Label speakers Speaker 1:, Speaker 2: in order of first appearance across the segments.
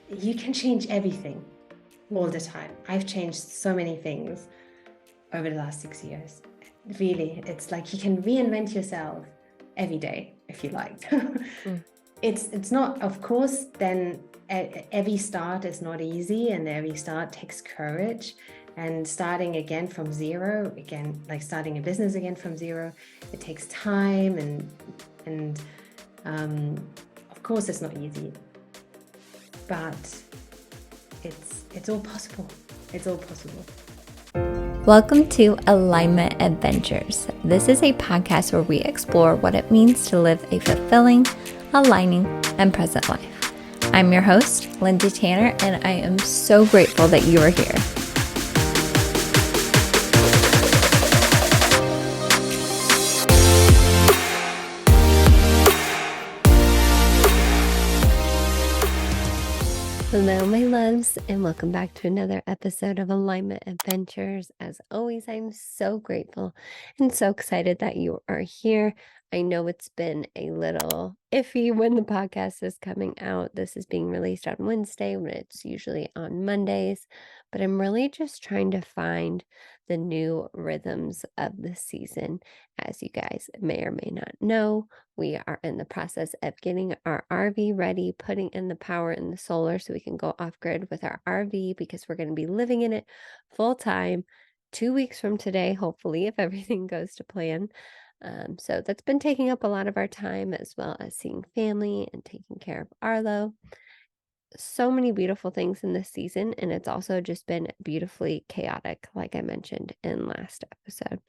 Speaker 1: you can change everything all the time. I've changed so many things over the last 6 years. Really, it's like you can reinvent yourself every day if you like.
Speaker 2: Mm.
Speaker 1: It's not, of course, then every start is not easy, and every start takes courage. And starting again from zero, again, like starting a business again from zero, it takes time, and of course it's not easy, but it's all possible. It's all possible.
Speaker 2: Welcome to Alignment Adventures. This is a podcast where we explore what it means to live a fulfilling, aligning, and present life. I'm your host, Lindsay Tanner, and I am so grateful that you are here. Hello, my loves, and welcome back to another episode of Alignment Adventures. As always, I'm so grateful and so excited that you are here. I know it's been a little iffy when the podcast is coming out. This is being released on Wednesday when it's usually on Mondays, but I'm really just trying to find the new rhythms of the season. As you guys may or may not know, we are in the process of getting our RV ready, putting in the power in the solar so we can go off grid with our RV because we're going to be living in it full time 2 weeks from today, hopefully, if everything goes to plan. So that's been taking up a lot of our time, as well as seeing family and taking care of Arlo. So many beautiful things in this season, and it's also just been beautifully chaotic, like I mentioned in last episode.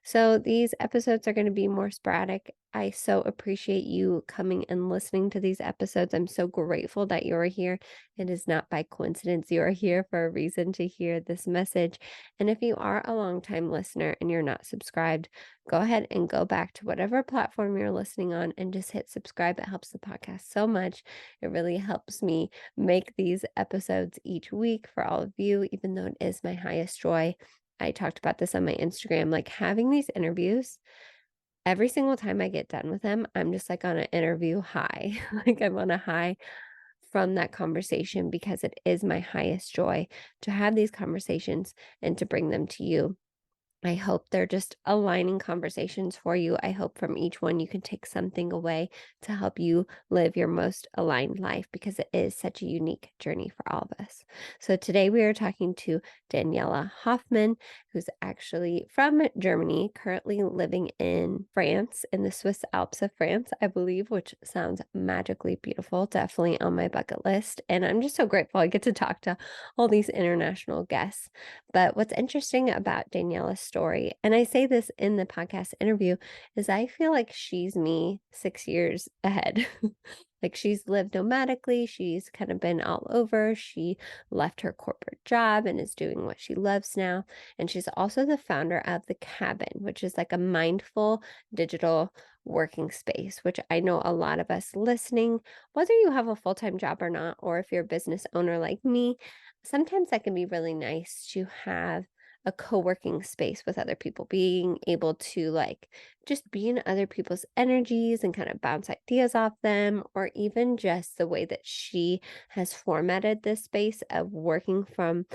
Speaker 2: So these episodes are going to be more sporadic. I so appreciate you coming and listening to these episodes. I'm so grateful that you're here. It is not by coincidence you are here for a reason to hear this message. And if you are a longtime listener and you're not subscribed, go ahead and go back to whatever platform you're listening on and just hit subscribe. It helps the podcast so much. It really helps me make these episodes each week for all of you, even though it is my highest joy. I talked about this on my Instagram, like having these interviews, every single time I get done with them, I'm just like on an interview high. Like I'm on a high from that conversation because it is my highest joy to have these conversations and to bring them to you. I hope they're just aligning conversations for you. I hope from each one you can take something away to help you live your most aligned life because it is such a unique journey for all of us. So today we are talking to Daniela Hofmann, who's actually from Germany, currently living in France, in the Swiss Alps of France, I believe, which sounds magically beautiful, definitely on my bucket list. And I'm just so grateful I get to talk to all these international guests. But what's interesting about Daniela's story, and I say this in the podcast interview, is I feel like she's me 6 years ahead. Like she's lived nomadically, she's kind of been all over. She left her corporate job and is doing what she loves now. And she's also the founder of The Cabin, which is like a mindful digital working space, which I know a lot of us listening, whether you have a full time job or not, or if you're a business owner like me, sometimes that can be really nice to have a co-working space with other people, being able to like just be in other people's energies and kind of bounce ideas off them, or even just the way that she has formatted this space of working from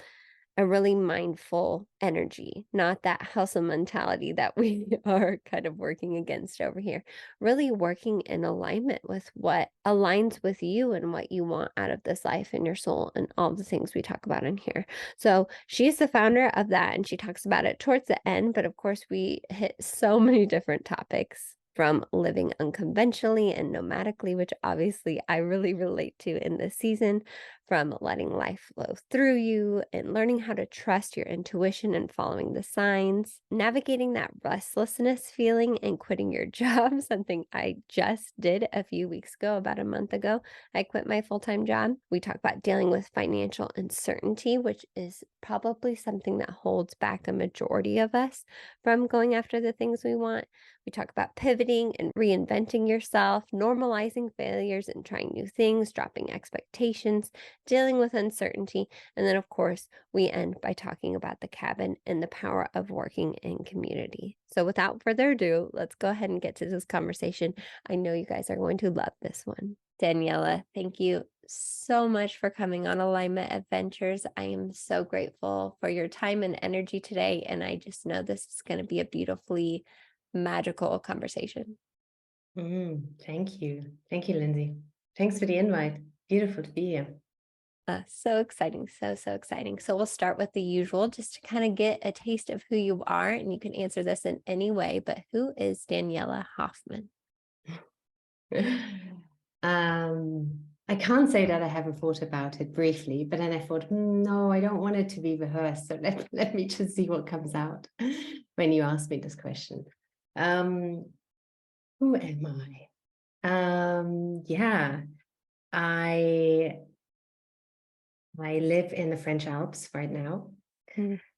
Speaker 2: a really mindful energy, not that hustle mentality that we are kind of working against over here. Really working in alignment with what aligns with you and what you want out of this life and your soul and all the things we talk about in here. So she's the founder of that, and she talks about it towards the end. But of course, we hit so many different topics, from living unconventionally and nomadically, which obviously I really relate to in this season, from letting life flow through you and learning how to trust your intuition and following the signs, navigating that restlessness feeling and quitting your job, something I just did a few weeks ago, about a month ago. I quit my full time job. We talk about dealing with financial uncertainty, which is probably something that holds back a majority of us from going after the things we want. We talk about pivoting and reinventing yourself, normalizing failures and trying new things, dropping expectations, dealing with uncertainty. And then, of course, we end by talking about the cabin and the power of working in community. So, without further ado, let's go ahead and get to this conversation. I know you guys are going to love this one. Daniela, thank you so much for coming on Alignment Adventures. I am so grateful for your time and energy today. And I just know this is going to be a beautifully magical conversation.
Speaker 1: Thank you. Thank you, Lindsay. Thanks for the invite. Beautiful to be here.
Speaker 2: So exciting. So exciting. So we'll start with the usual just to kind of get a taste of who you are. And you can answer this in any way, but who is Daniela Hofmann?
Speaker 1: I can't say that I haven't thought about it briefly, but then I thought, no, I don't want it to be rehearsed. So let me just see what comes out when you ask me this question. Who am I? Yeah, I live in the French Alps right now.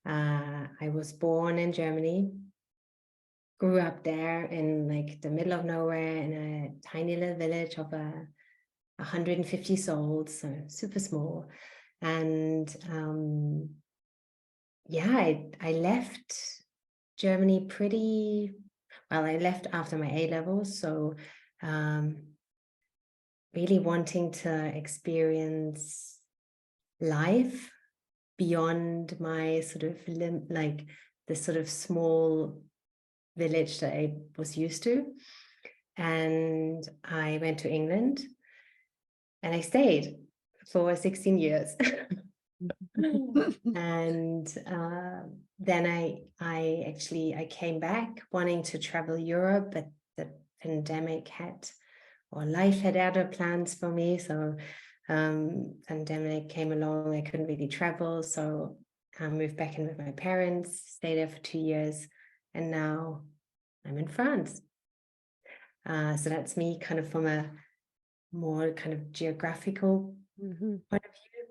Speaker 1: I was born in Germany, grew up there in like the middle of nowhere in a tiny little village of 150 souls, so super small. And yeah, I left Germany pretty well. I left after my A levels, so really wanting to experience life beyond my sort of like the sort of small village that I was used to. And I went to England and I stayed for 16 years. And then I came back wanting to travel Europe, but the pandemic life had other plans for me. So pandemic came along, I couldn't really travel. So I moved back in with my parents, stayed there for 2 years, and now I'm in France. So that's me kind of from a more kind of geographical point of view.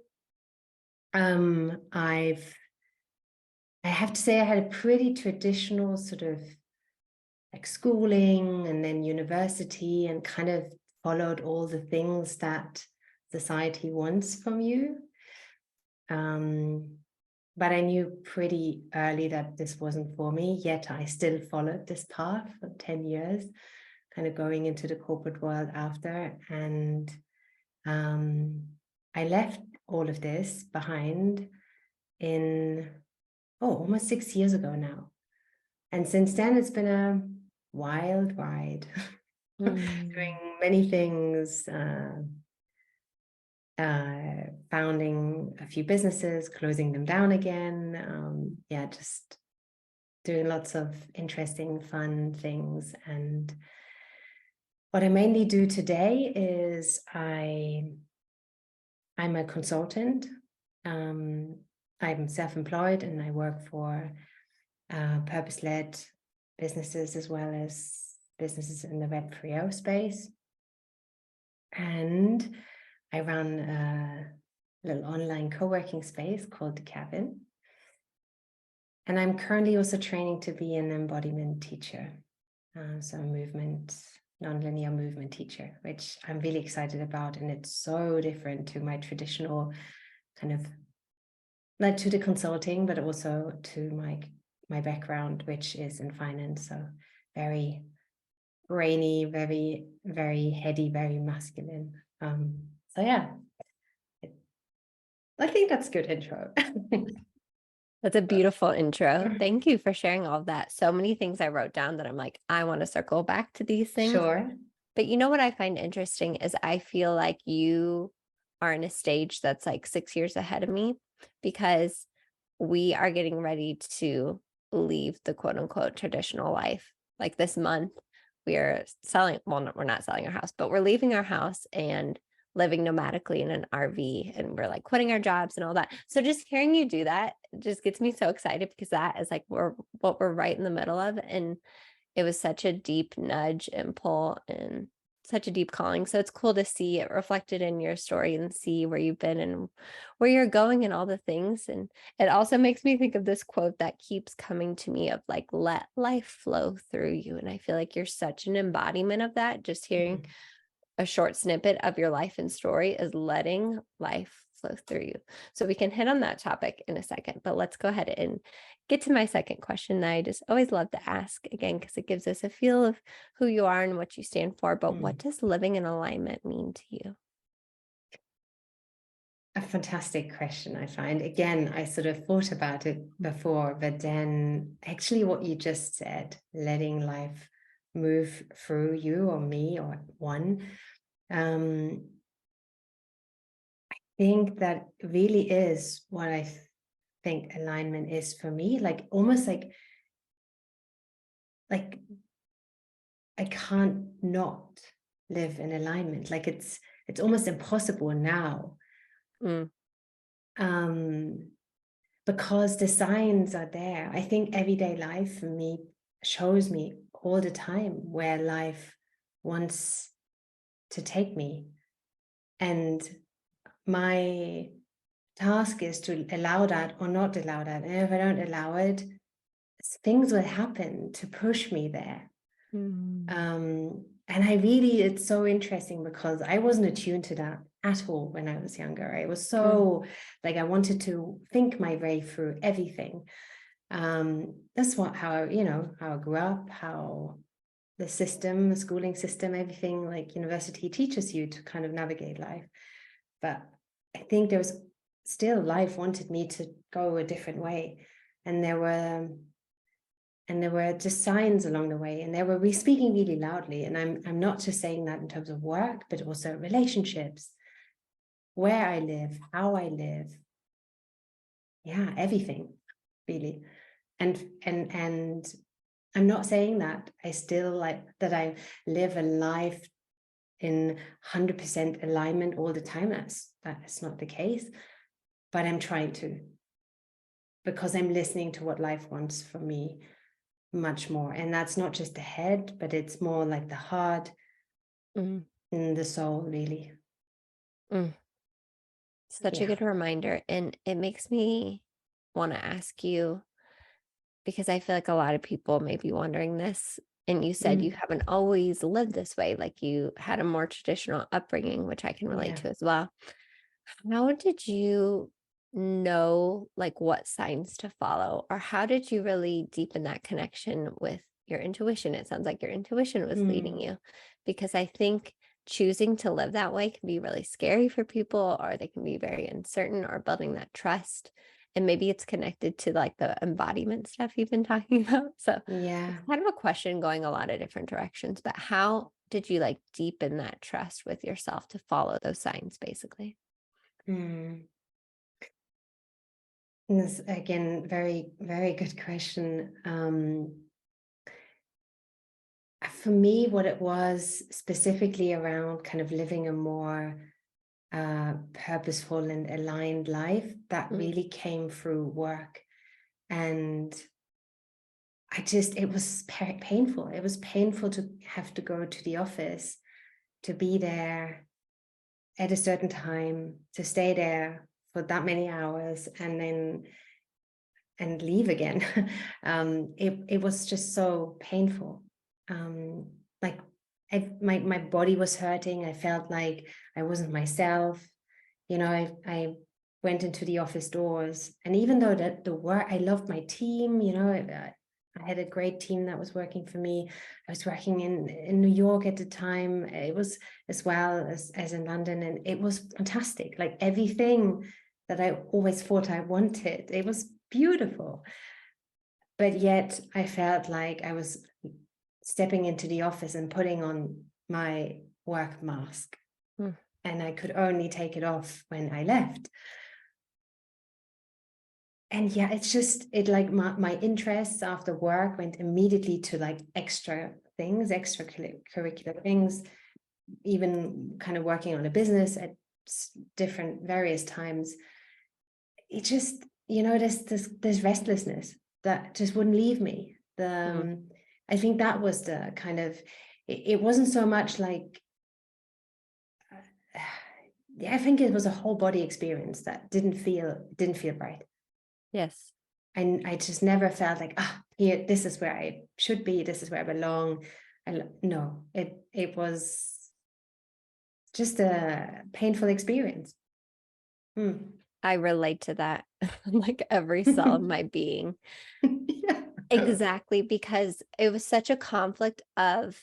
Speaker 1: I have to say I had a pretty traditional sort of like schooling and then university, and kind of followed all the things that society wants from you. But I knew pretty early that this wasn't for me, yet I still followed this path for 10 years, kind of going into the corporate world after. And I left all of this behind in almost 6 years ago now. And since then, it's been a wild ride, doing many things, founding a few businesses, closing them down again. Just doing lots of interesting, fun things. And what I mainly do today is I'm a consultant. I'm self-employed and I work for purpose-led businesses as well as businesses in the Web3 space. And I run a little online co-working space called The Cabin. And I'm currently also training to be an embodiment teacher. So a nonlinear movement teacher, which I'm really excited about. And it's so different to my traditional kind of, like to the consulting, but also to my background, which is in finance. So very brainy, very, very heady, very masculine. So yeah, I think that's a good intro.
Speaker 2: That's a beautiful intro. Thank you for sharing all of that. So many things I wrote down that I'm like, I want to circle back to these things.
Speaker 1: Sure.
Speaker 2: But you know what I find interesting is I feel like you are in a stage that's like 6 years ahead of me, because we are getting ready to leave the quote unquote traditional life. Like this month, we are selling, well, no, we're not selling our house, but we're leaving our house and living nomadically in an RV, and we're like quitting our jobs and all that. So just hearing you do that just gets me so excited, because that is like what we're right in the middle of. And it was such a deep nudge and pull and such a deep calling. So it's cool to see it reflected in your story and see where you've been and where you're going and all the things. And it also makes me think of this quote that keeps coming to me of like, let life flow through you. And I feel like you're such an embodiment of that, just hearing a short snippet of your life and story is letting life flow through you. So we can hit on that topic in a second, but let's go ahead and get to my second question that I just always love to ask again, because it gives us a feel of who you are and what you stand for. But what
Speaker 1: Mm.
Speaker 2: does living in alignment mean to you?
Speaker 1: A fantastic question, I find. Again, I sort of thought about it before, but then actually what you just said, letting life move through you or me or one, I think that really is what I think alignment is for me. Like almost like I can't not live in alignment. Like it's almost impossible now.
Speaker 2: Mm,
Speaker 1: Um, because the signs are there. I think everyday life for me shows me all the time where life wants to take me. And my task is to allow that or not allow that. And if I don't allow it, things will happen to push me there.
Speaker 2: mm,
Speaker 1: And I really, it's so interesting because I wasn't attuned to that at all when I was younger. I was
Speaker 2: mm,
Speaker 1: so like, I wanted to think my way through everything. That's how I grew up, how the schooling system, everything like university teaches you to kind of navigate life. But I think there was still life wanted me to go a different way. And there were just signs along the way, and they were speaking really loudly. And I'm not just saying that in terms of work, but also relationships, where I live, how I live, yeah, everything really. And I'm not saying that I still like that I live a life in 100% alignment all the time. That's not the case, but I'm trying to, because I'm listening to what life wants from me much more. And that's not just the head, but it's more like the heart
Speaker 2: mm,
Speaker 1: and the soul, really.
Speaker 2: mm. Such a
Speaker 1: Yeah.
Speaker 2: good reminder. And it makes me want to ask you, because I feel like a lot of people may be wondering this. And you said you
Speaker 1: Mm,
Speaker 2: haven't always lived this way, like you had a more traditional upbringing, which I can relate
Speaker 1: yeah.
Speaker 2: to as well. How did you know like what signs to follow, or how did you really deepen that connection with your intuition? It sounds like your intuition was leading
Speaker 1: Mm,
Speaker 2: you, because I think choosing to live that way can be really scary for people, or they can be very uncertain, or building that trust. And maybe it's connected to like the embodiment stuff you've been talking about. So it's
Speaker 1: yeah.
Speaker 2: kind of a question going a lot of different directions, but how did you like deepen that trust with yourself to follow those signs basically?
Speaker 1: Mm. And this again, very, very good question. For me, what it was specifically around kind of living a more purposeful and aligned life, that
Speaker 2: Mm,
Speaker 1: really came through work. And it was painful. It was painful to have to go to the office, to be there at a certain time, to stay there for that many hours, and leave again. It was just so painful. Like my body was hurting. I felt like I wasn't myself. I went into the office doors, and even though that the work, I loved my team. I had a great team that was working for me. I was working in New York at the time. It was as well as in London, and it was fantastic. Like everything that I always thought I wanted, it was beautiful. But yet I felt like I was stepping into the office and putting on my work mask,
Speaker 2: mm,
Speaker 1: and I could only take it off when I left. And yeah, it like my interests after work went immediately to like extra things, extracurricular things, even kind of working on a business at different various times. It just, this restlessness that just wouldn't leave me.
Speaker 2: mm.
Speaker 1: I think that was the kind of, it wasn't so much like, I think it was a whole body experience that didn't feel right.
Speaker 2: Yes.
Speaker 1: And I just never felt like, here, this is where I should be, this is where I belong. No, it was just a painful experience.
Speaker 2: I relate to that like every cell of my being.
Speaker 1: Yeah.
Speaker 2: Exactly, because it was such a conflict of,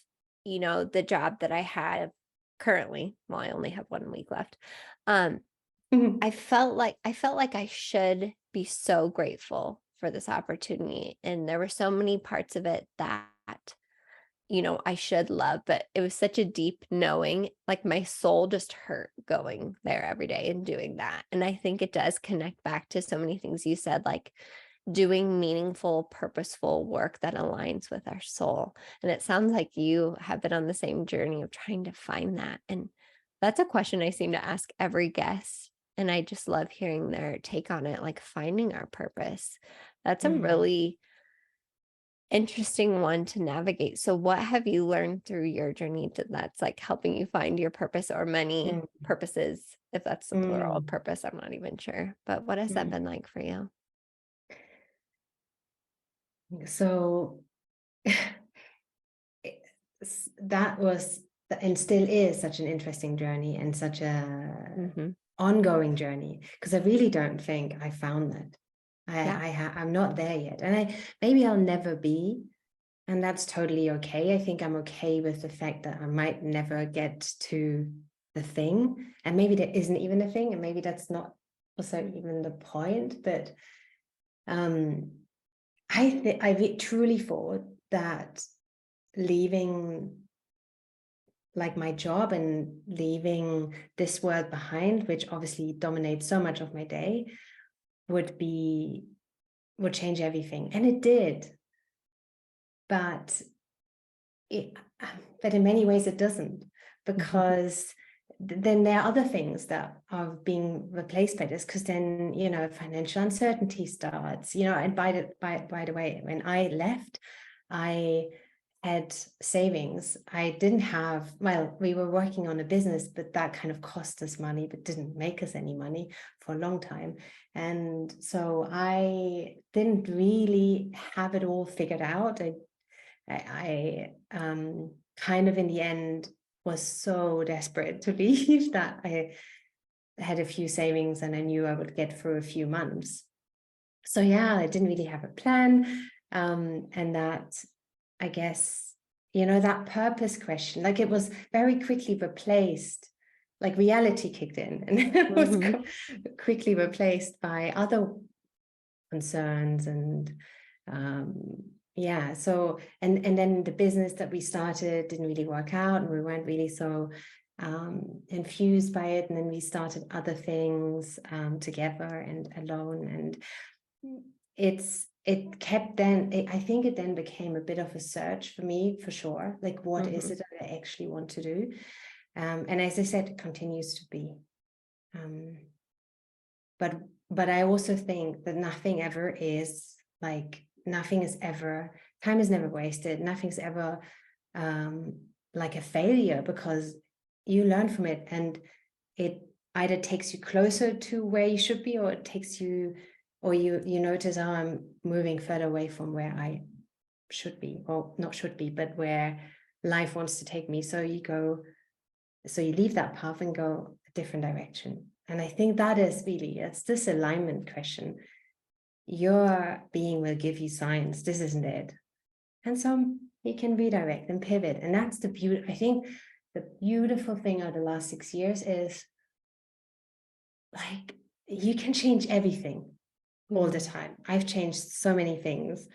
Speaker 2: the job that I have currently. Well, I only have 1 week left. Um, I felt like I should be so grateful for this opportunity. And there were so many parts of it that, I should love, but it was such a deep knowing, like my soul just hurt going there every day and doing that. And I think it does connect back to so many things you said, like doing meaningful, purposeful work that aligns with our soul. And it sounds like you have been on the same journey of trying to find that. And that's a question I seem to ask every guest. And I just love hearing their take on it, like finding our purpose. That's a really interesting one to navigate. So what have you learned through your journey that's like helping you find your purpose, or many purposes, if that's the plural of purpose? I'm not even sure. But what has that been like for you?
Speaker 1: So that was and still is such an interesting journey, and such a ongoing journey, because I really don't think I found that. I'm not there yet, and maybe I'll never be, and that's totally okay. I think I'm okay with the fact that I might never get to the thing, and maybe there isn't even a thing, and maybe that's not also even the point. But I truly thought that leaving like my job and leaving this world behind, which obviously dominates so much of my day, would change everything. And it did. But in many ways it doesn't, because then there are other things that are being replaced by this, because then, financial uncertainty starts, and by the way, when I left, I had savings. I didn't have, well, we were working on a business, but that kind of cost us money, but didn't make us any money for a long time. And so I didn't really have it all figured out. I kind of in the end was so desperate to leave that I had a few savings, and I knew I would get through a few months. So yeah, I didn't really have a plan. And that, I guess, that purpose question, like it was very quickly replaced, like reality kicked in, and it was quickly replaced by other concerns. And yeah, so and then the business that we started didn't really work out, and we weren't really so infused by it. And then we started other things together and alone, and I think it then became a bit of a search for me, for sure, like what is it that I actually want to do. And as I said, it continues to be. But I also think that nothing ever is like, time is never wasted. Nothing's ever like a failure, because you learn from it, and it either takes you closer to where you should be, or it takes you, or you notice, oh, I'm moving further away from where I should be, or not should be, but where life wants to take me. So you leave that path and go a different direction. And I think that is really, it's this alignment question. Your being will give you signs, this isn't it. And so you can redirect and pivot. And that's I think the beautiful thing of the last 6 years is, like, you can change everything all the time. I've changed so many things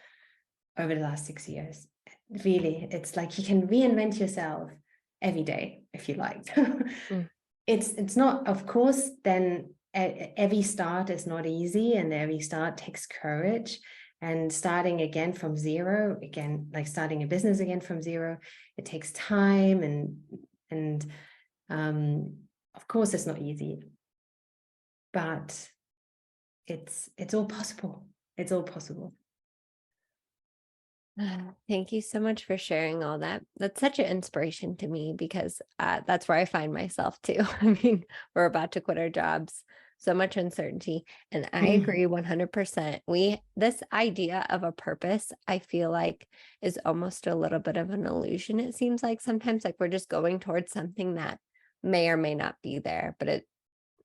Speaker 1: over the last 6 years. Really, it's like you can reinvent yourself every day if you like. It's not, of course, then every start is not easy, and every start takes courage. And starting again from zero, again, like starting a business again from zero, it takes time, and of course it's not easy, but it's all possible. It's all possible.
Speaker 2: Thank you so much for sharing all that. That's such an inspiration to me, because that's where I find myself too. I mean, we're about to quit our jobs, so much uncertainty. And I agree 100%. This idea of a purpose, I feel like, is almost a little bit of an illusion. It seems like sometimes, like we're just going towards something that may or may not be there, but it,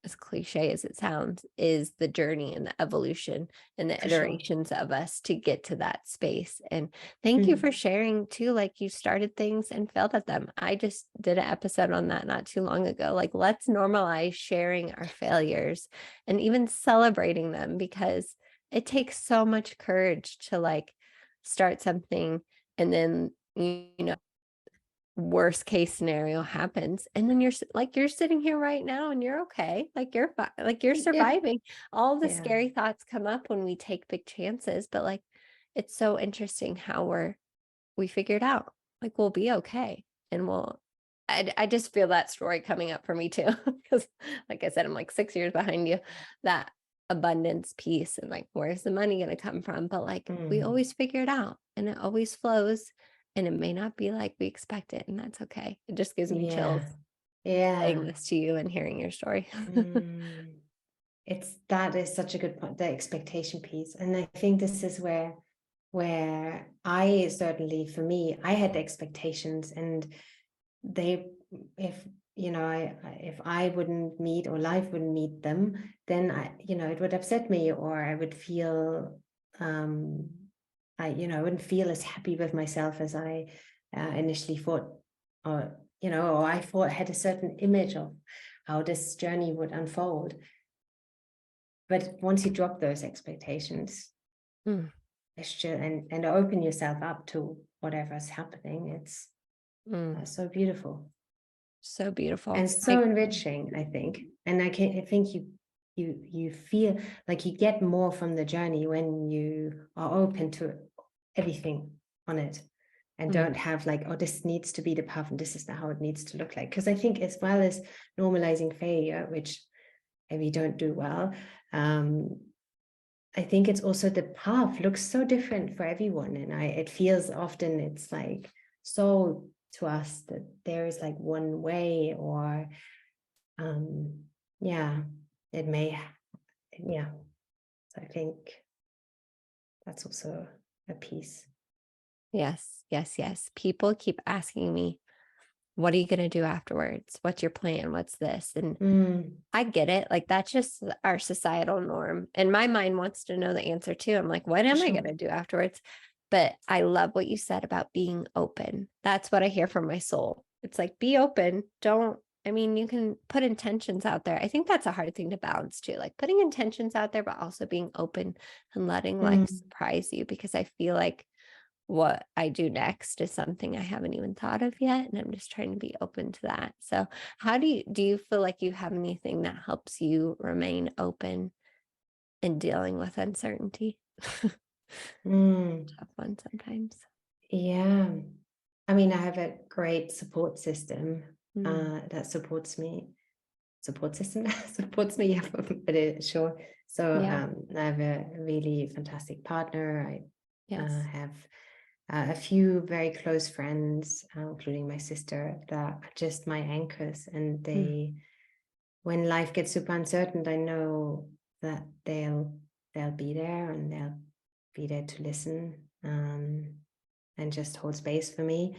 Speaker 2: as cliche as it sounds, is the journey and the evolution and the
Speaker 1: For sure.
Speaker 2: iterations of us to get to that space. And thank you
Speaker 1: Mm.
Speaker 2: for sharing too. Like, you started things and failed at them. I just did an episode on that not too long ago. Like, let's normalize sharing our failures and even celebrating them, because it takes so much courage to like start something, and then, worst case scenario happens, and then like, you're sitting here right now and you're okay, like you're fine, like you're
Speaker 1: Yeah.
Speaker 2: surviving. All the
Speaker 1: Yeah.
Speaker 2: scary thoughts come up when we take big chances, but like, it's so interesting how we figured out, like, we'll be okay, and I just feel that story coming up for me too, because like I said, I'm like 6 years behind you, that abundance piece, and like, where's the money going to come from? But like, we
Speaker 1: Mm.
Speaker 2: always figure it out, and it always flows, and it may not be like we expect it, and that's okay. It just gives me chills
Speaker 1: Yeah.
Speaker 2: saying
Speaker 1: Yeah.
Speaker 2: this to you and hearing your story.
Speaker 1: Mm. That is such a good point, the expectation piece. And I think this is where I certainly, for me, I had expectations, and they, if if I wouldn't meet, or life wouldn't meet them, then it would upset me, or I would feel, I wouldn't feel as happy with myself as I initially thought, or I thought, had a certain image of how this journey would unfold. But once you drop those expectations,
Speaker 2: Mm,
Speaker 1: it's just, and open yourself up to whatever's happening, it's
Speaker 2: mm,
Speaker 1: so beautiful
Speaker 2: so beautiful.
Speaker 1: and so enriching, I think. And I think you feel like you get more from the journey when you are open to everything on it, and
Speaker 2: Mm,
Speaker 1: don't have like, oh, this needs to be the path and this is how it needs to look like. Because I think, as well as normalizing failure, which we don't do well, I think it's also the path looks so different for everyone. And it feels often, it's like so to us that there is like one way, or yeah, it may, yeah. So I think that's also a piece.
Speaker 2: yes, yes, yes. People keep asking me, what are you going to do afterwards? What's your plan? What's this? And
Speaker 1: Mm,
Speaker 2: I get it. Like, that's just our societal norm. And my mind wants to know the answer too. I'm like, what
Speaker 1: for
Speaker 2: am I going
Speaker 1: sure.
Speaker 2: to do afterwards? But I love what you said about being open. That's what I hear from my soul. It's like, be open. I mean, you can put intentions out there. I think that's a hard thing to balance too, like putting intentions out there, but also being open and letting life
Speaker 1: Mm,
Speaker 2: surprise you, because I feel like what I do next is something I haven't even thought of yet. And I'm just trying to be open to that. So how do you feel like you have anything that helps you remain open in dealing with uncertainty?
Speaker 1: mm,
Speaker 2: Tough one sometimes.
Speaker 1: yeah. I mean, I have a great support system
Speaker 2: Mm,
Speaker 1: that supports me. Support system supports me, yeah, but sure. So
Speaker 2: yeah.
Speaker 1: I have a really fantastic partner. I
Speaker 2: Yes.
Speaker 1: have a few very close friends, including my sister, that are just my anchors. And
Speaker 2: Mm,
Speaker 1: when life gets super uncertain, I know that they'll be there, and they'll be there to listen, and just hold space for me.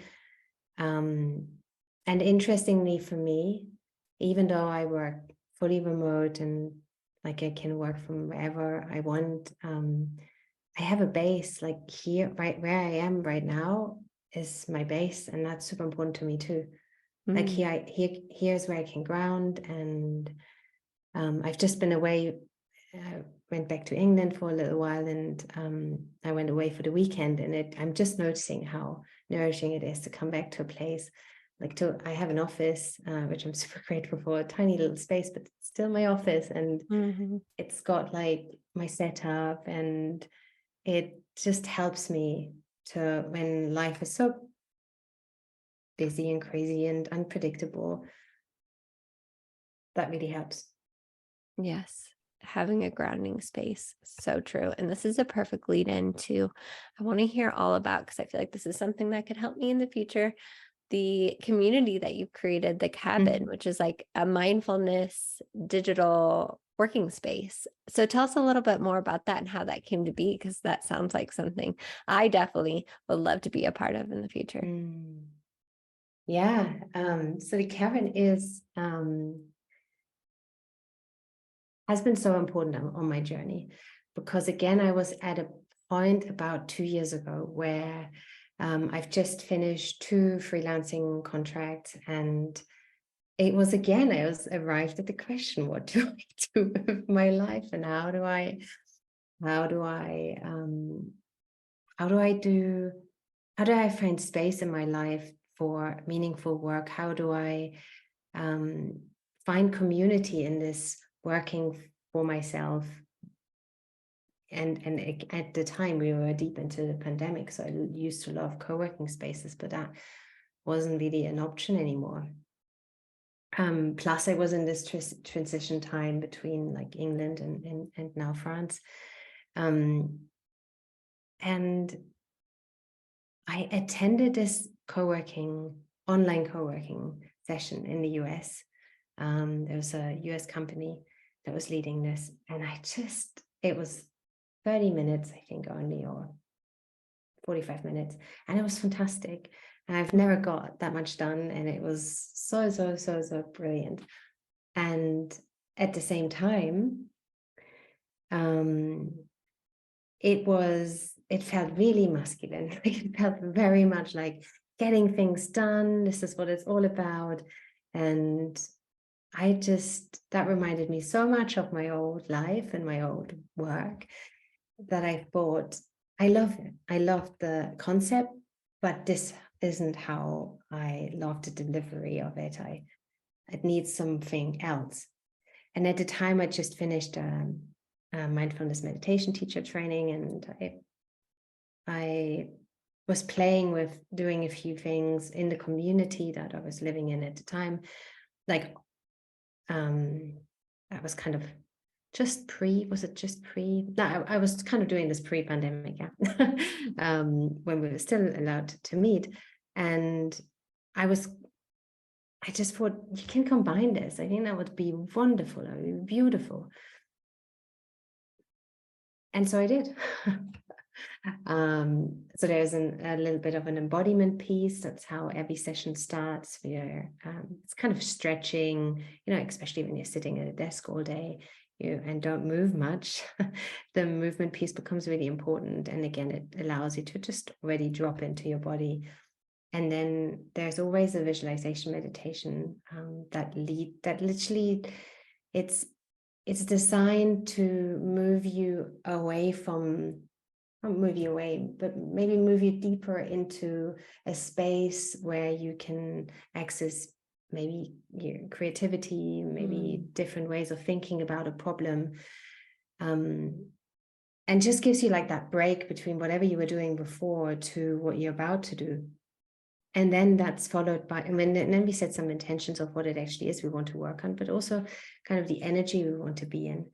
Speaker 1: Um, and interestingly for me, even though I work fully remote, and like I can work from wherever I want, I have a base, like here, right where I am right now is my base, and that's super important to me too. Like
Speaker 2: mm,
Speaker 1: here's where I can ground. And I've just been away. I went back to England for a little while, and I went away for the weekend, and I'm just noticing how nourishing it is to come back to a place. I have an office, which I'm super grateful for, a tiny little space, but it's still my office, and
Speaker 2: mhm.
Speaker 1: it's got like my setup, and it just helps me to, when life is so busy and crazy and unpredictable, that really helps.
Speaker 2: Yes. Having a grounding space. So true. And this is a perfect lead in to, I want to hear all about, because I feel like this is something that could help me in the future, the community that you've created, the cabin,
Speaker 1: Mhm.
Speaker 2: which is like a mindfulness digital working space. So tell us a little bit more about that and how that came to be, because that sounds like something I definitely would love to be a part of in the future.
Speaker 1: Mm. Yeah. So the cabin has been so important on my journey, because again, I was at a point about 2 years ago where I've just finished 2 freelancing contracts, and it was again, I was arrived at the question, what do I do with my life, and how do I find space in my life for meaningful work? How do I find community in this working for myself? And at the time we were deep into the pandemic, so I used to love co-working spaces, but that wasn't really an option anymore. Plus I was in this transition time between like England and now France. And I attended this online co-working session in the US. There was a US company that was leading this, and it was 30 minutes, I think, only, or 45 minutes. And it was fantastic. I've never got that much done. And it was so brilliant. And at the same time, it felt really masculine. It felt very much like getting things done. This is what it's all about. And that reminded me so much of my old life and my old work, that I thought, I love it. I love the concept, but this isn't how I love the delivery of it. It needs something else. And at the time, I just finished a mindfulness meditation teacher training, and I was playing with doing a few things in the community that I was living in at the time. Like, I was kind of was it just pre? No, I was kind of doing this pre-pandemic, yeah. When we were still allowed to meet. And I just thought, you can combine this. I think that would be wonderful. It would be beautiful. And so I did. So there's a little bit of an embodiment piece. That's how every session starts. It's kind of stretching, especially when you're sitting at a desk all day and don't move much. The movement piece becomes really important. And again, it allows you to just already drop into your body. And then there's always a visualization meditation that literally, it's designed to move you away from, not move you away, but maybe move you deeper into a space where you can access maybe your creativity, maybe different ways of thinking about a problem. And just gives you like that break between whatever you were doing before to what you're about to do. And then that's followed by, and then we set some intentions of what it actually is we want to work on, but also kind of the energy we want to be in.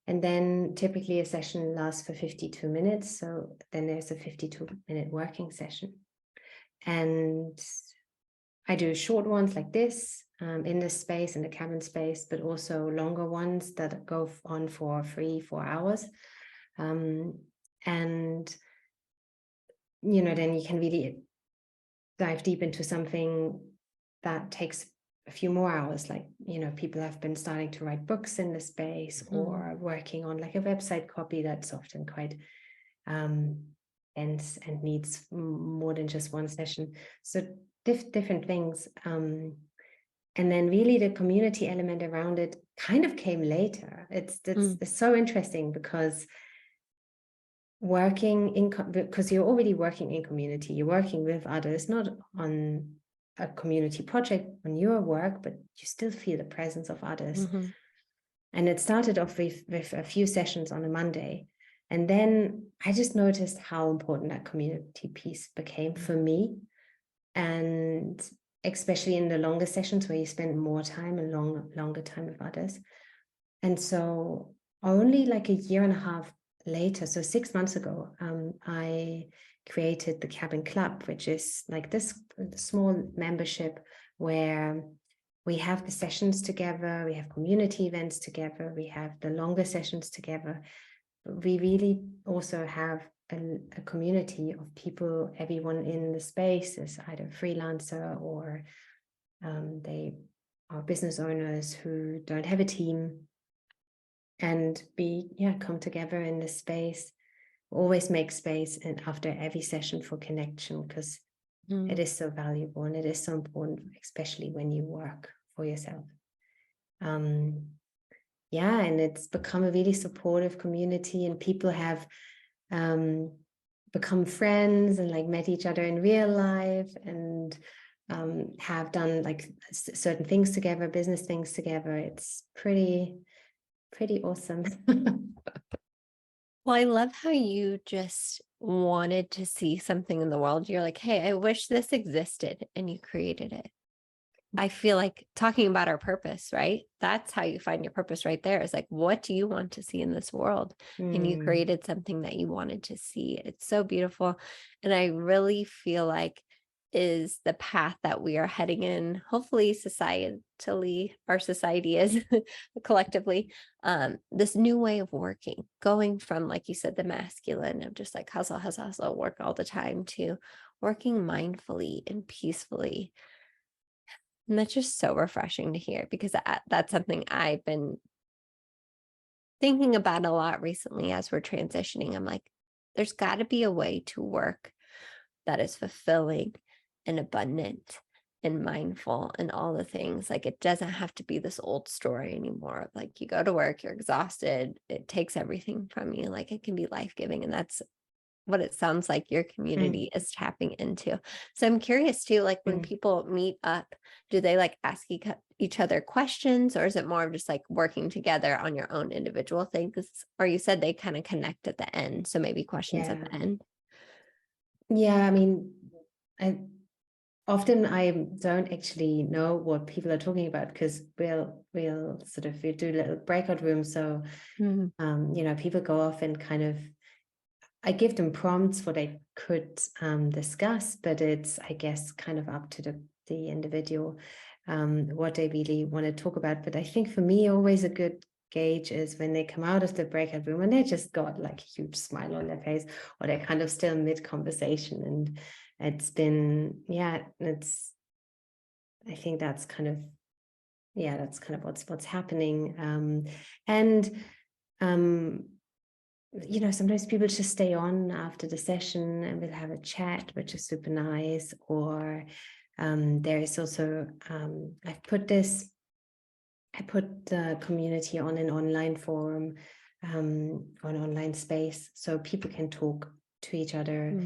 Speaker 1: And then typically a session lasts for 52 minutes. So then there's a 52-minute working session. And I do short ones like this in this space, in the cabin space, but also longer ones that go on for 3-4 hours. And, then you can really dive deep into something that takes a few more hours. Like, people have been starting to write books in the space, or working on like a website copy that's often quite dense and needs more than just one session. So different things. And then really the community element around it kind of came later. It's so interesting, because because you're already working in community, you're working with others, not on a community project on your work, but you still feel the presence of others. And it started off with a few sessions on a Monday. And then I just noticed how important that community piece became for me. And especially in the longer sessions where you spend more time and longer time with others. And so only like a year and a half later, so 6 months ago, I created the Cabin Club, which is like this small membership where we have the sessions together, we have community events together, we have the longer sessions together. We really also have a community of people. Everyone in the space is either freelancer or they are business owners who don't have a team, and come together in this space. Always make space and after every session for connection, because it is so valuable and it is so important, especially when you work for yourself. And it's become a really supportive community, and people have become friends and like met each other in real life, and have done like certain things together, business things together. It's pretty awesome.
Speaker 2: Well, I love how you just wanted to see something in the world. You're like, hey, I wish this existed, and you created it. I feel like talking about our purpose, right? That's how you find your purpose right there. Is like, what do you want to see in this world? And you created something that you wanted to see. It's so beautiful. And I really feel like is the path that we are heading in. Hopefully societally, our society is collectively, this new way of working, going from, like you said, the masculine of just like hustle, hustle, hustle, work all the time, to working mindfully and peacefully. And that's just so refreshing to hear, because that's something I've been thinking about a lot recently as we're transitioning. I'm like, there's got to be a way to work that is fulfilling and abundant and mindful and all the things. Like, it doesn't have to be this old story anymore. Like, you go to work, you're exhausted, it takes everything from you. Like, it can be life-giving. And that's what it sounds like your community is tapping into. So I'm curious too, like when people meet up, do they like ask each other questions, or is it more of just like working together on your own individual things? Or you said they kind of connect at the end, so maybe questions at the end.
Speaker 1: I mean, often I don't actually know what people are talking about, because we'll do little breakout rooms. So people go off and kind of, I give them prompts what they could discuss, but it's, I guess, kind of up to the individual what they really want to talk about. But I think for me, always a good gauge is when they come out of the breakout room and they just got like a huge smile on their face, or they're kind of still mid conversation, and it's been I think that's kind of what's happening. Sometimes people just stay on after the session and we'll have a chat, which is super nice. Or there is also I put the community on an online forum, on online space, so people can talk to each other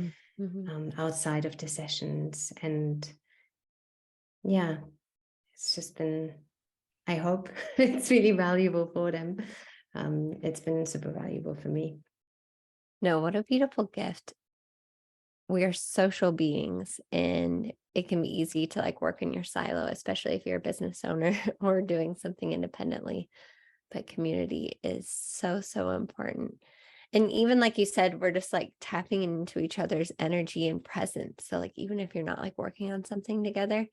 Speaker 1: outside of the sessions. And it's just been, I hope it's really valuable for them. It's been super valuable for me.
Speaker 2: No, what a beautiful gift. We are social beings, and it can be easy to like work in your silo, especially if you're a business owner or doing something independently. But community is so, so important. And even like you said, we're just like tapping into each other's energy and presence. So like, even if you're not like working on something together,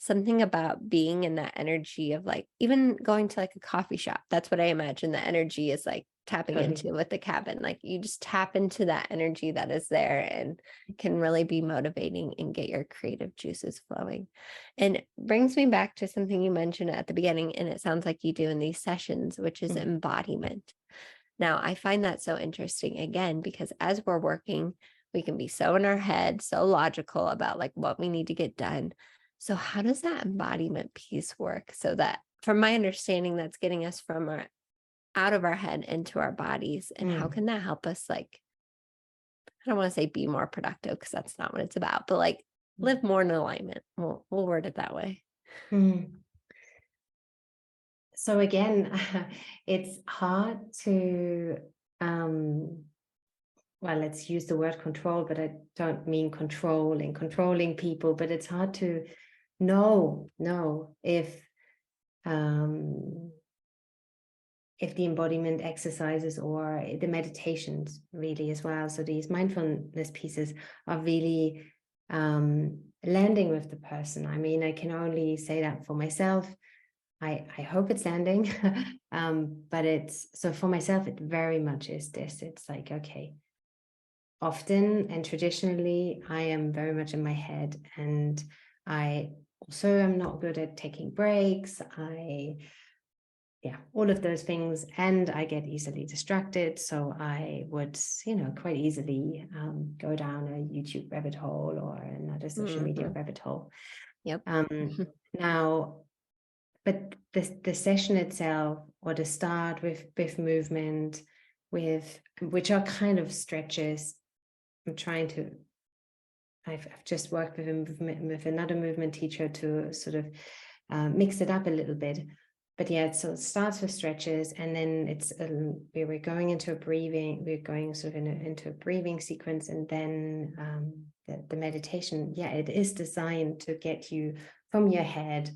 Speaker 2: something about being in that energy of like, even going to like a coffee shop, that's what I imagine the energy is like tapping into with the cabin. Like, you just tap into that energy that is there, and can really be motivating and get your creative juices flowing. And brings me back to something you mentioned at the beginning, and it sounds like you do in these sessions, which is embodiment. Now, I find that so interesting, again, because as we're working, we can be so in our head, so logical about like what we need to get done. So how does that embodiment piece work? So that, from my understanding, that's getting us from out of our head into our bodies. And how can that help us, like, I don't want to say be more productive, because that's not what it's about, but like live more in alignment. We'll word it that way.
Speaker 1: So again, it's hard to, let's use the word control, but I don't mean controlling people, but it's hard to know if the embodiment exercises or the meditations really as well. So these mindfulness pieces are really landing with the person. I mean, I can only say that for myself. I hope it's landing. But it's, so for myself, it very much is this. It's like, okay, often and traditionally, I am very much in my head, and I also am not good at taking breaks. All of those things, and I get easily distracted. So I would, quite easily go down a YouTube rabbit hole or another social media rabbit hole.
Speaker 2: Yep.
Speaker 1: Now, but the session itself, or the start with movement, which are kind of stretches. I've just worked with another movement teacher to sort of mix it up a little bit. But yeah, so it starts with stretches, and then it's we're going into a breathing. We're going sort of into a breathing sequence, and then the meditation. Yeah, it is designed to get you from your head,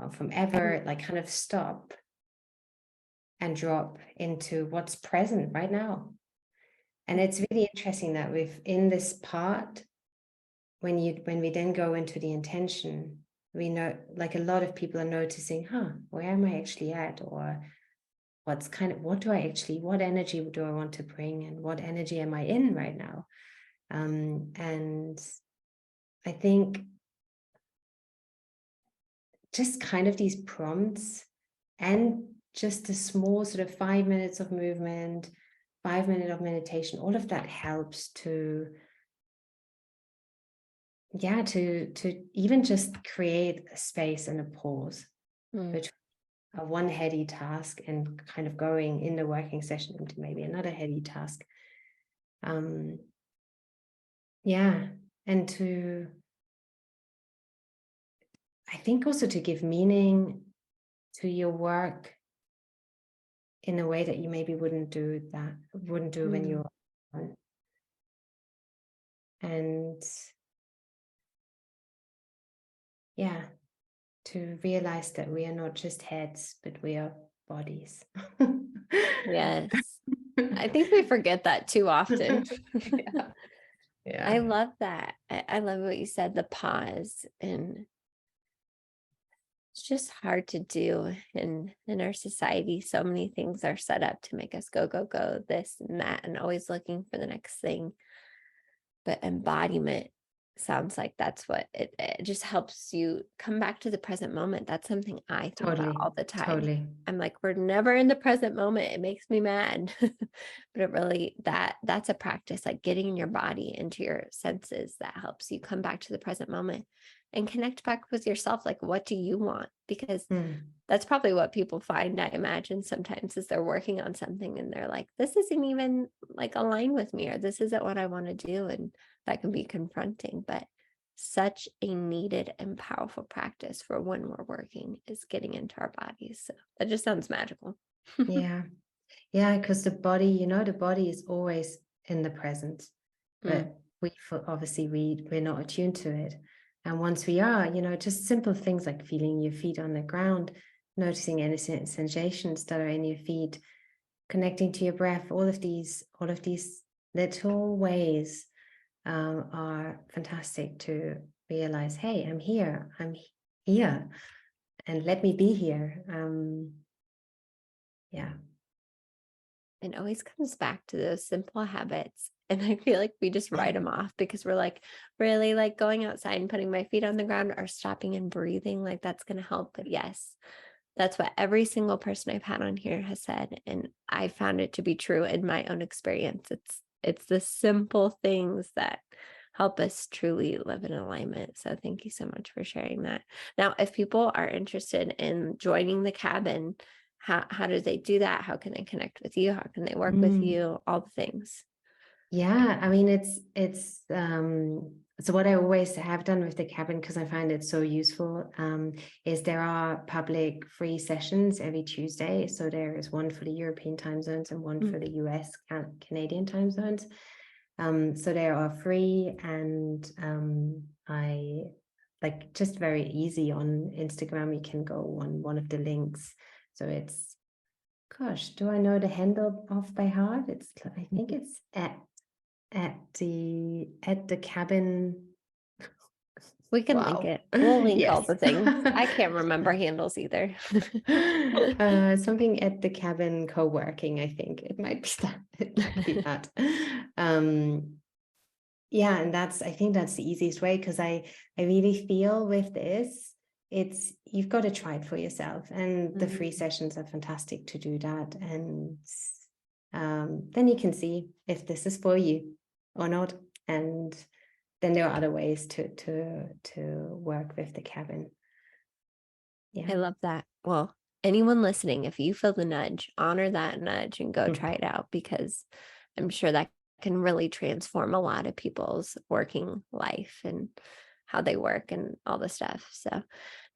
Speaker 1: or from ever, like kind of stop and drop into what's present right now. And it's really interesting that in this part, when we then go into the intention, we know, like, a lot of people are noticing, where am I actually at? Or what energy do I want to bring? And what energy am I in right now? And I think just kind of these prompts, and just a small sort of 5 minutes of movement, 5 minutes of meditation, all of that helps to even just create a space and a pause between one heady task and kind of going in the working session into maybe another heady task. And I think also to give meaning to your work in a way that you maybe wouldn't do when you're on. And to realize that we are not just heads, but we are bodies.
Speaker 2: Yes. I think we forget that too often.
Speaker 1: Yeah.
Speaker 2: I love that. I love what you said, the pause. And it's just hard to do in our society. So many things are set up to make us go, this and that, and always looking for the next thing. But embodiment sounds like that's what it just helps you come back to the present moment. That's something I think about all the time.
Speaker 1: Totally.
Speaker 2: I'm like, we're never in the present moment. It makes me mad. But it really, that's a practice, like getting in your body, into your senses, that helps you come back to the present moment and connect back with yourself. Like, what do you want? Because that's probably what people find, I imagine, sometimes, is they're working on something and they're like, this isn't even like aligned with me, or this isn't what I want to do. And that can be confronting, but such a needed and powerful practice for when we're working is getting into our bodies. So that just sounds magical.
Speaker 1: Yeah, because the body is always in the present, but we're not attuned to it. And once we are, just simple things like feeling your feet on the ground, noticing any sensations that are in your feet, connecting to your breath, all of these little ways are fantastic to realize, hey, I'm here, and let me be here.
Speaker 2: It always comes back to those simple habits. And I feel like we just write them off because we're like, really, like going outside and putting my feet on the ground or stopping and breathing, like that's going to help. But yes, that's what every single person I've had on here has said. And I found it to be true in my own experience. It's the simple things that help us truly live in alignment. So thank you so much for sharing that. Now, if people are interested in joining the cabin, how do they do that? How can they connect with you? How can they work with you? All the things.
Speaker 1: Yeah, I mean, it's so what I always have done with the cabin, because I find it so useful, is there are public free sessions every Tuesday. So there is one for the European time zones and one for the US Canadian time zones. So they are free, and I like, just very easy on Instagram. You can go on one of the links. So it's, gosh, do I know the handle off by heart? I think it's at the cabin.
Speaker 2: We can link it. We'll link all the things. I can't remember handles either.
Speaker 1: Something at the cabin co-working, I think it might be that. Yeah, and I think that's the easiest way, because I really feel with this, you've got to try it for yourself, and the free sessions are fantastic to do that. And then you can see if this is for you or not, and then there are other ways to work with the cabin. Yeah,
Speaker 2: I love that. Well, anyone listening, if you feel the nudge, honor that nudge and go try it out, because I'm sure that can really transform a lot of people's working life and how they work and all the stuff. So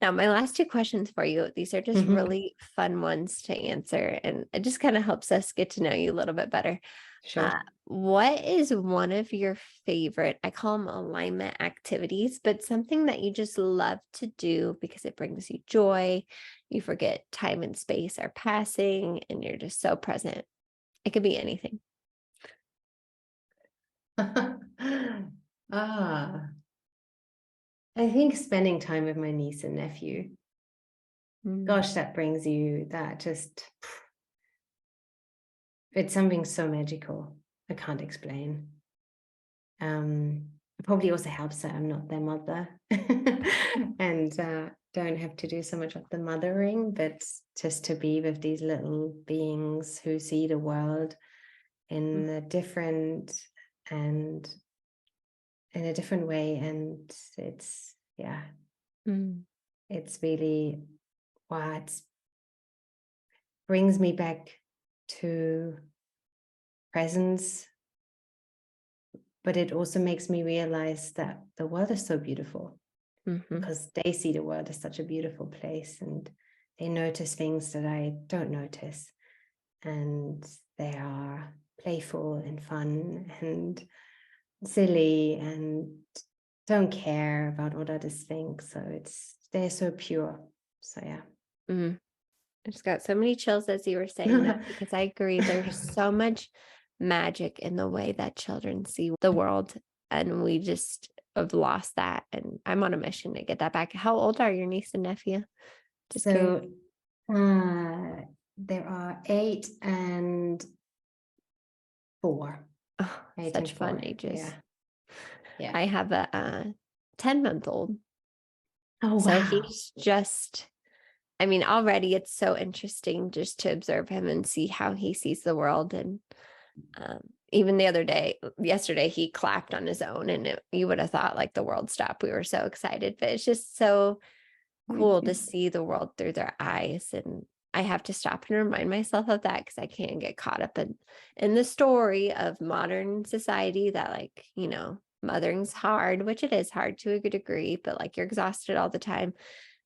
Speaker 2: now my last two questions for you, these are just really fun ones to answer, and it just kind of helps us get to know you a little bit better.
Speaker 1: sure.
Speaker 2: What is one of your favorite, I call them alignment activities, but something that you just love to do because it brings you joy, you forget time and space are passing, and you're just so present? It could be anything.
Speaker 1: Ah, I think spending time with my niece and nephew. Gosh, that brings you that just, it's something so magical. I can't explain. It probably also helps that I'm not their mother and don't have to do so much of the mothering, but just to be with these little beings who see the world in a different and in a different way. And it's, yeah, it's really, wow, it brings me back to presence, but it also makes me realize that the world is so beautiful, because they see the world as such a beautiful place, and they notice things that I don't notice, and they are playful and fun and silly and don't care about what others think. So they're so pure. So yeah.
Speaker 2: I just got so many chills as you were saying that, because I agree. There's so much magic in the way that children see the world, and we just have lost that. And I'm on a mission to get that back. How old are your niece and nephew? Just curious.
Speaker 1: So there are 8 and 4.
Speaker 2: Oh,
Speaker 1: 8
Speaker 2: such
Speaker 1: and
Speaker 2: fun
Speaker 1: 4.
Speaker 2: ages.
Speaker 1: Yeah.
Speaker 2: I have a 10-month-old.
Speaker 1: Oh
Speaker 2: So
Speaker 1: wow.
Speaker 2: he's just, I mean, already it's so interesting just to observe him and see how he sees the world. And even the other day, yesterday, he clapped on his own, and you would have thought like the world stopped. We were so excited, but it's just so cool to see the world through their eyes. And I have to stop and remind myself of that, because I can't get caught up in the story of modern society that, like, mothering's hard, which it is hard to a good degree, but like you're exhausted all the time.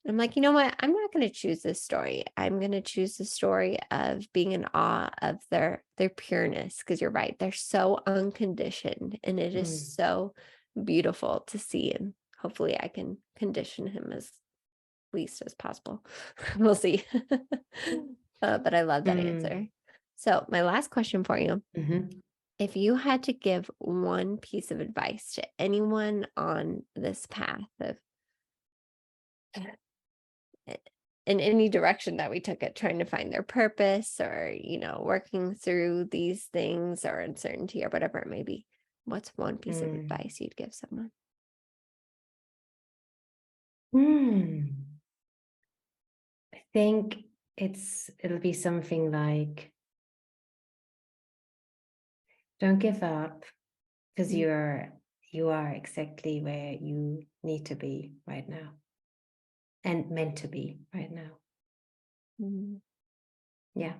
Speaker 2: I'm like, you know what? I'm not going to choose this story. I'm going to choose the story of being in awe of their pureness, because you're right. They're so unconditioned, and it is so beautiful to see. And hopefully I can condition him as least as possible. We'll see. But I love that answer. So my last question for you, if you had to give one piece of advice to anyone on this path of in any direction that we took it, trying to find their purpose, or, working through these things or uncertainty or whatever it may be, what's one piece of advice you'd give someone?
Speaker 1: I think it'll be something like, don't give up, because you are exactly where you need to be right now, and meant to be right now. Yeah.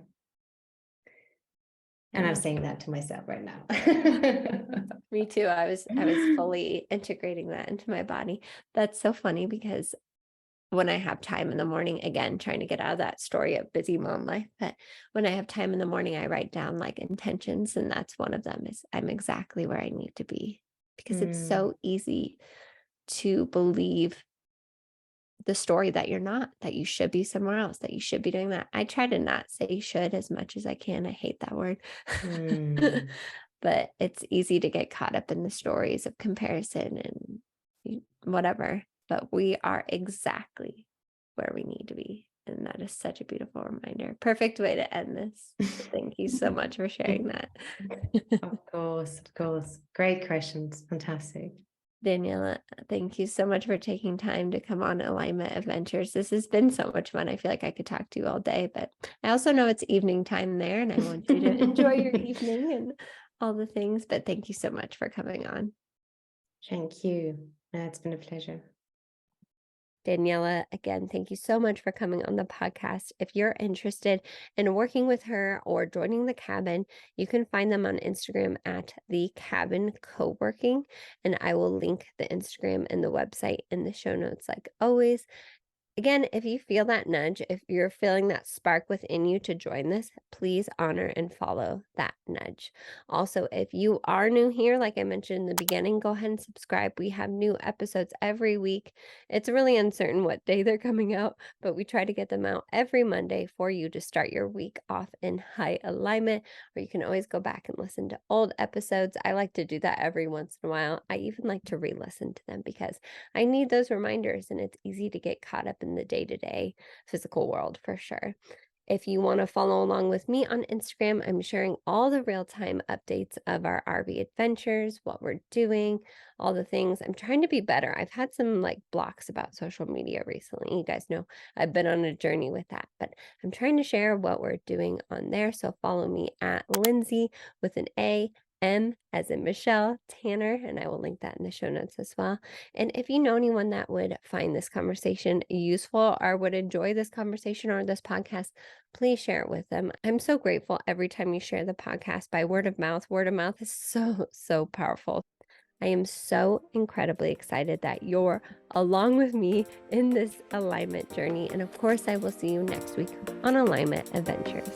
Speaker 1: And I'm saying that to myself right now.
Speaker 2: Me too. I was fully integrating that into my body. That's so funny, because when I have time in the morning, again, trying to get out of that story of busy mom life, but when I have time in the morning, I write down like intentions. And that's one of them, is I'm exactly where I need to be, because it's so easy to believe the story that you're not, that you should be somewhere else, that you should be doing that. I try to not say should as much as I can. I hate that word. But it's easy to get caught up in the stories of comparison and whatever. But we are exactly where we need to be. And that is such a beautiful reminder. Perfect way to end this. Thank you so much for sharing that.
Speaker 1: Of course. Great questions. Fantastic.
Speaker 2: Daniela, thank you so much for taking time to come on Alignment Adventures. This has been so much fun. I feel like I could talk to you all day, but I also know it's evening time there, and I want you to enjoy your evening and all the things. But thank you so much for coming on.
Speaker 1: Thank you. It's been a pleasure.
Speaker 2: Daniela, again, thank you so much for coming on the podcast. If you're interested in working with her or joining the cabin, you can find them on Instagram at the cabin co-working. And I will link the Instagram and the website in the show notes, like always. Again, if you feel that nudge, if you're feeling that spark within you to join this, please honor and follow that nudge. Also, if you are new here, like I mentioned in the beginning, go ahead and subscribe. We have new episodes every week. It's really uncertain what day they're coming out, but we try to get them out every Monday for you to start your week off in high alignment, or you can always go back and listen to old episodes. I like to do that every once in a while. I even like to re-listen to them because I need those reminders, and it's easy to get caught up in the day-to-day physical world for sure. If you want to follow along with me on Instagram, I'm sharing all the real-time updates of our RV adventures, what we're doing, all the things. I'm trying to be better. I've had some like blocks about social media recently. You guys know I've been on a journey with that, but I'm trying to share what we're doing on there. So follow me at Lindsay with an A, M as in Michelle, Tanner, and I will link that in the show notes as well. And if you know anyone that would find this conversation useful or would enjoy this conversation or this podcast, please share it with them. I'm so grateful every time you share the podcast by word of mouth. Word of mouth is so powerful. I am so incredibly excited that you're along with me in this alignment journey. And of course, I will see you next week on Alignment Adventures.